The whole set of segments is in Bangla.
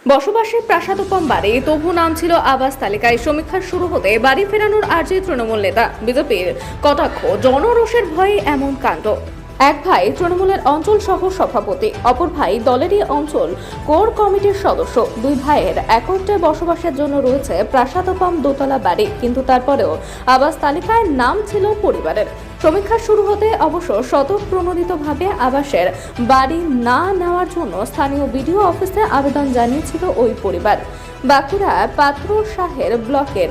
বসবাসের প্রাসাদোপম বাড়ি তবু নাম ছিল আবাস তালিকায়। সমীক্ষা শুরু হতে বাড়ি ফেরানোর আর্জি তৃণমূল নেতা। বিজেপির কটাক্ষ, জনরোষের ভয়ে এমন কাণ্ড। এক ভাই তৃণমূলের অঞ্চল সহ সভাপতি, অপর ভাই দলেরই অঞ্চল কোর কমিটির সদস্য। দুই ভাইয়ের একত্রে বসবাসের জন্য রয়েছে প্রাসাদোপম দোতলা বাড়ি, কিন্তু তারপরেও আবাস তালিকায় নাম ছিল পরিবারের। সমীক্ষা শুরু হতে অবশ্য স্বতঃপ্রণোদিতভাবে আবাসের বাড়ি না নেওয়ার জন্য স্থানীয় বিডিও অফিসে আবেদন জানিয়েছিল ওই পরিবার। বাঁকুড়া পাত্রসাহের ব্লকের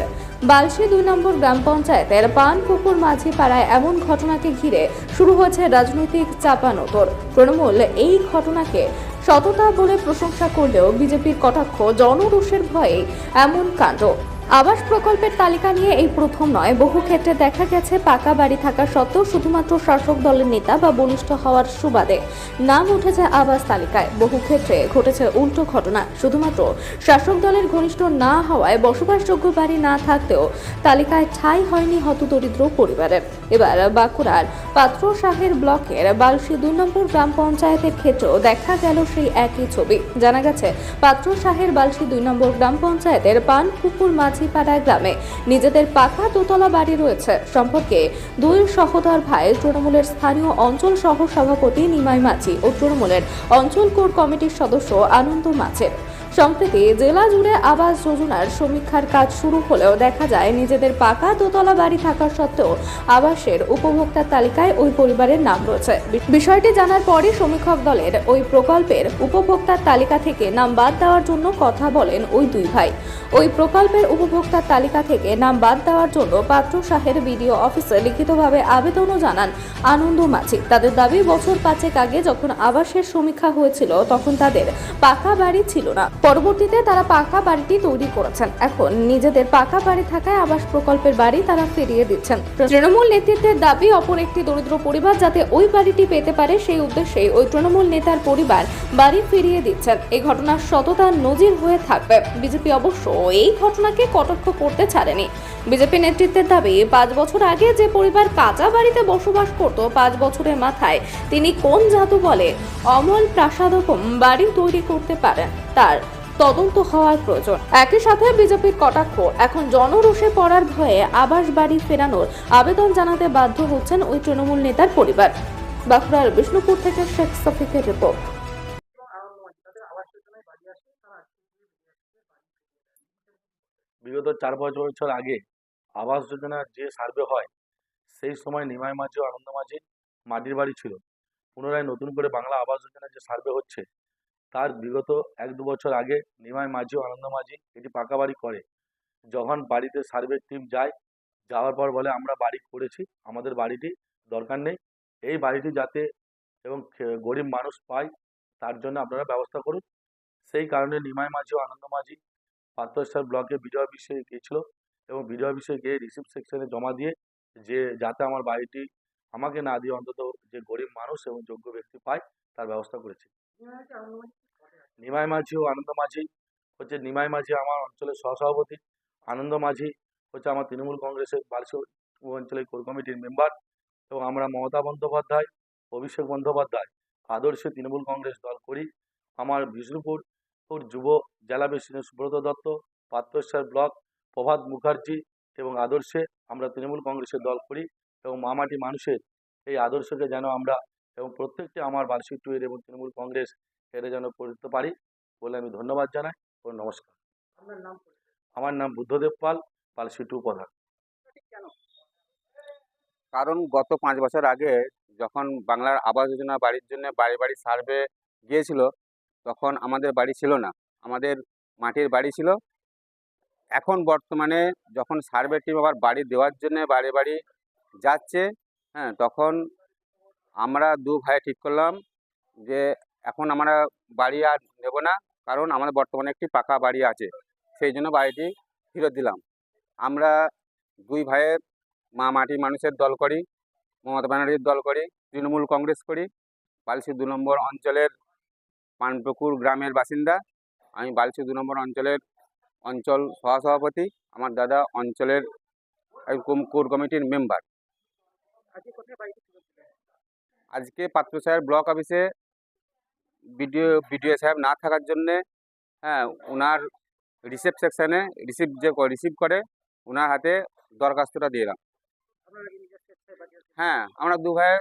বালশি 2 নম্বর গ্রাম পঞ্চায়েতের পানপুকুর মাঝি পাড়ায় এমন ঘটনাকে ঘিরে শুরু হয়েছে রাজনৈতিক চাপানোতর। তৃণমূল এই ঘটনাকে সততা বলে প্রশংসা করলেও বিজেপির কটাক্ষ, জনরোষের ভয়ে এমন কাণ্ড। আবাস প্রকল্পের তালিকা নিয়ে এই প্রথম নয়, বহু ক্ষেত্রে দেখা গেছে পাকা বাড়ি থাকা সত্ত্বেও শুধুমাত্র শাসক দলের নেতা বা বলিষ্ঠ হওয়ার সুবাদে নাম উঠেছে আবাস তালিকায়। বহু ক্ষেত্রে ঘটেছে উল্টো ঘটনা, শুধুমাত্র শাসক দলের ঘনিষ্ঠ না হওয়ায় বসবাসযোগ্য বাড়ি না থাকতেও তালিকায় ঠাঁই হয়নি হতদরিদ্র পরিবারের। এবার বাঁকুড়ার পাত্রসাহের ব্লকের বালশি 2 নম্বর গ্রাম পঞ্চায়েতের ক্ষেত্রেও দেখা গেল সেই একই ছবি। জানা গেছে পাত্রসাহের বালশি 2 নম্বর গ্রাম পঞ্চায়েতের পানপুকুর মাঝিপাড়া গ্রামে নিজেদের পাকা দোতলা বাড়ি রয়েছে। সম্পর্কে দুই সহোদর ভাই তৃণমূলের স্থানীয় অঞ্চল সহ সভাপতি নিমাই মাঝি ও তৃণমূলের অঞ্চল কোর কমিটির সদস্য আনন্দ মাঝের। সম্প্রতি জেলা জুড়ে আবাস যোজনার সমীক্ষার কাজ শুরু হলেও দেখা যায় নিজেদের পাকা দোতলা বাড়ি থাকা সত্ত্বেও আবাসের উপভোক্তার তালিকায় ওই পরিবারের নাম রয়েছে। বিষয়টি জানার পরই সমীক্ষক দলের ওই প্রকল্পের উপভোক্তার তালিকা থেকে নাম বাদ দেওয়ার জন্য কথা বলেন ওই দুই ভাই। ওই প্রকল্পের উপভোক্তার তালিকা থেকে নাম বাদ দেওয়ার জন্য পাত্রসাহের বিডিও অফিসে লিখিতভাবে আবেদনও জানান আনন্দ মাঝি। তাদের দাবি, বছর 5 আগে যখন আবাসের সমীক্ষা হয়েছিল তখন তাদের পাকা বাড়ি ছিল না। পরবর্তীতে তারা পাকা বাড়িটি তৈরি করেছেন। এখন নিজেদের পাকা বাড়ি থাকায় আবাস প্রকল্পের বাড়ি তারা ফিরিয়ে দিচ্ছেন। তৃণমূল নেতৃত্বের দাবি, অপর একটি দরিদ্র পরিবার যাতে ওই বাড়িটি পেতে পারে সেই উদ্দেশ্যে ওই তৃণমূল নেতার পরিবার বাড়ি ফিরিয়ে দিচ্ছেন। এই ঘটনার সততার নজির হয়ে থাকবে। বিজেপি অবশ্য এই ঘটনাকে কটাক্ষ করতে ছাড়েনি। বিজেপি নেতৃত্বের দাবি, 5 বছর আগে যে পরিবার কাঁচা বাড়িতে বসবাস করত, 5 বছরের মাথায় তিনি কোন জাদু বলে অমল প্রাসাদোপম বাড়ি তৈরি করতে পারেন তার তদন্ত হওয়ার প্রয়োজন। একই সাথে বিজেপির কটাক্ষ, এখন জনরোষে পড়ার ভয়ে আবাস বাড়ি ফেরানোর আবেদন জানাতে বাধ্য হচ্ছেন ওই তৃণমূল নেতার পরিবার। বাঁকুড়ার বিষ্ণুপুর থেকে শেখ সফিকের রিপোর্ট। বিগত 4-5 বছর আগে আবাস যোজনার যে সার্ভে হয় সেই সময় নিমাই মাঝি ও আনন্দ মাঝি মাটির বাড়ি ছিল। পুনরায় নতুন করে বাংলা আবাস যোজনার যে সার্ভে হচ্ছে তার বিগত 1-2 বছর আগে নিমাই মাঝি ও আনন্দ মাঝি এটি পাকা বাড়ি করে। যখন বাড়িতে সার্ভে টিম যায়, যাওয়ার পর বলে আমরা বাড়ি করেছি, আমাদের বাড়িটি দরকার নেই, এই বাড়িটি যাতে এবং গরিব মানুষ পায় তার জন্য আপনারা ব্যবস্থা করুন। সেই কারণে নিমাই মাঝি ও আনন্দ মাঝি পাত্রসাহের ব্লকে বিডিও অফিসে গিয়েছিল এবং বিডিও অফিসে গিয়ে রিসিপ্ট সেকশনে জমা দিয়ে যে যাতে আমার বাড়িটি আমাকে না দিয়ে অন্তত যে গরিব মানুষ এবং যোগ্য ব্যক্তি পায় তার ব্যবস্থা করেছে। নিমাই মাঝি ও আনন্দ মাঝি হচ্ছে, নিমাই মাঝি আমার অঞ্চলের সহসভাপতি, আনন্দ মাঝি হচ্ছে আমার তৃণমূল কংগ্রেসের বালসি অঞ্চলের কোর কমিটির মেম্বার এবং আমরা মমতা বন্দ্যোপাধ্যায়, অভিষেক বন্দ্যোপাধ্যায় আদর্শে তৃণমূল কংগ্রেস দল করি। আমার বিষ্ণুপুর যুব জেলা প্রেসিডেন্ট সুব্রত দত্ত, পাত্রসাহের ব্লক প্রভাত মুখার্জি এবং আদর্শে আমরা তৃণমূল কংগ্রেসের দল করি এবং মামাটি মানুষের এই আদর্শকে যেন আমরা এবং প্রত্যেকটি আমার বার্ষিক টুয়ের এবং তৃণমূল কংগ্রেস এটা যেন করতে পারি বলে আমি ধন্যবাদ জানাই ও নমস্কার। আমার নাম বুদ্ধদেব পাল, বার্ষিক টু প্রধান। কারণ গত 5 বছর আগে যখন বাংলার আবাস যোজনা বাড়ির জন্য বাড়ি বাড়ি সার্ভে গিয়েছিল তখন আমাদের বাড়ি ছিল না, আমাদের মাটির বাড়ি ছিল। এখন বর্তমানে যখন সার্ভে টিম আবার বাড়ি দেওয়ার জন্য বাড়ি বাড়ি যাচ্ছে, হ্যাঁ, তখন আমরা দু ভাই ঠিক করলাম যে এখন আমরা বাড়ি আর নেব না, কারণ আমাদের বর্তমানে একটি পাকা বাড়ি আছে, সেই জন্য বাড়িটি ফেরত দিলাম। আমরা দুই ভাইয়ের মা মাটি মানুষের দল করি, মমতা ব্যানার্জির দল করি, তৃণমূল কংগ্রেস করি। বালসি 2 নম্বর অঞ্চলের পানপুকুর গ্রামের বাসিন্দা। আমি বালসি 2 নম্বর অঞ্চলের অঞ্চল সহসভাপতি, আমার দাদা অঞ্চলের কোর কমিটির মেম্বার। আজকে পাত্রসাহের ব্লক অফিসে বিডিও সাহেব না থাকার জন্যে হ্যাঁ, ওনার রিসিভ সেকশনে রিসিভ করে ওনার হাতে দরখাস্তটা দিলাম। হ্যাঁ, আমরা দু ভাই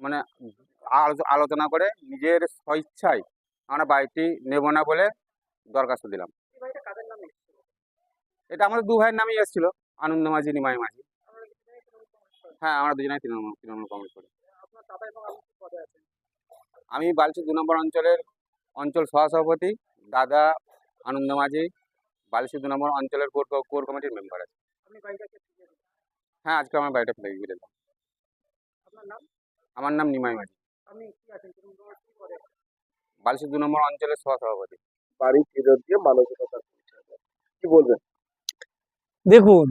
মানে আলোচনা করে নিজের স্বইচ্ছায় আমরা বাড়িটি নেব না বলে দরখাস্ত দিলাম। এটা আমাদের দু ভাইয়ের নামেই এসেছিল, আনন্দ মাঝি, নিমাই মাঝি। হ্যাঁ, আমরা দুজনেই তৃণমূল কংগ্রেস করি। আমি বালছি 2 নম্বর অঞ্চল সহসভাপতি, দাদা আনন্দ মাঝি বালছি 2 নম্বর অঞ্চলের কোর কমিটির মেম্বার আছে। হ্যাঁ, আজকে আমার বাড়িটা ফেলে গিয়ে দিলাম। আমার নাম নিমাই মাঝি, বালছি 2 নম্বর অঞ্চলের সহসভাপতি। বাড়ি ফেরত দিয়ে মানসিকতার পরিচয় দেয়। কি বলবেন? দেখুন,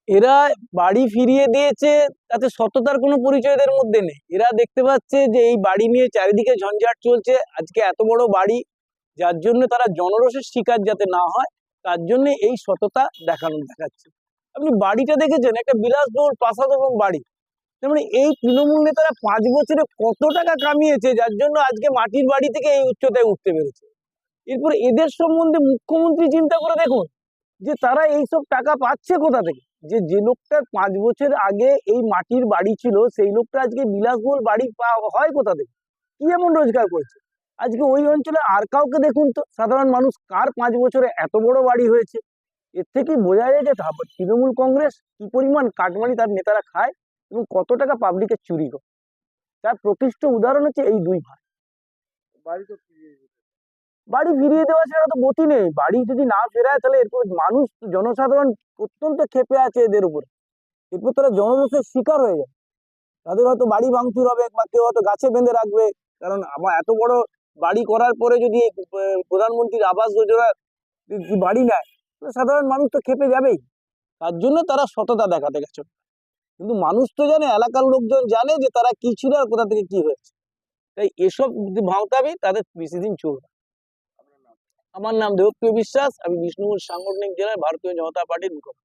এরা বাড়ি ফিরিয়ে দিয়েছে, তাতে সততার কোনো পরিচয় এদের মধ্যে নেই। এরা দেখতে পাচ্ছে যে এই বাড়ি নিয়ে চারিদিকে ঝঞ্ঝাট চলছে, আজকে এত বড় বাড়ি, যার জন্য তারা জনরোষের শিকার যাতে না হয় তার জন্য এই সততা দেখাচ্ছে। আপনি বাড়িটা দেখেছেন, একটা বিলাসবহুল প্রাসাদ এবং বাড়ি। তার মানে এই তৃণমূল নেতারা 5 বছরে কত টাকা কামিয়েছে, যার জন্য আজকে মাটির বাড়ি থেকে এই উচ্চতায় উঠতে পেরেছে। এরপর এদের সম্বন্ধে মুখ্যমন্ত্রী চিন্তা করে দেখুন যে তারা এইসব টাকা পাচ্ছে কোথা থেকে। যে লোকটার 5 বছর আগে এই মাটির বাড়ি ছিল, সেই লোকটা আজকে বিলাসবহুল বাড়ি হয় কোথা থেকে, কি এমন রোজগার করছে। আজকে ওই অঞ্চলে আর কাউকে দেখুন তো, সাধারণ মানুষ কার 5 বছরে এত বড় বাড়ি হয়েছে। এর থেকেই বোঝা যায় যে তৃণমূল কংগ্রেস কি পরিমাণ কাটমানি তার নেতারা খায় এবং কত টাকা পাবলিকের চুরি করে। তার প্রকৃষ্ট উদাহরণ হচ্ছে এই দুই ভাই। বাড়ি তো ফিরিয়ে দিতে। বাড়ি ফিরিয়ে দেওয়া ছাড়া তো গতি নেই। বাড়ি যদি না ফেরায় তাহলে এরপর মানুষ, জনসাধারণ অত্যন্ত ক্ষেপে আছে এদের উপরে। এরপর তারা জনরোষের শিকার হয়ে যায়। তাদের হয়তো বাড়ি ভাঙচুর হবে বা কেউ হয়তো গাছে বেঁধে রাখবে। কারণ আমার এত বড় বাড়ি করার পরে যদি প্রধানমন্ত্রীর আবাস যোজনা বাড়ি নেয়, তাহলে সাধারণ মানুষ তো ক্ষেপে যাবেই। তার জন্য তারা সততা দেখাতে গেছে। কিন্তু মানুষ তো জানে, এলাকার লোকজন জানে যে তারা কি ছিল আর কোথা থেকে কি হয়েছে। তাই এসব ভাঙতাবি তাদের বেশি দিন চলবে। আমার নাম দেবপ্রিয় বিশ্বাস, আমি বিষ্ণুপুর সাংগঠনিক জেলায় ভারতীয় জনতা পার্টির মুখপাত্র।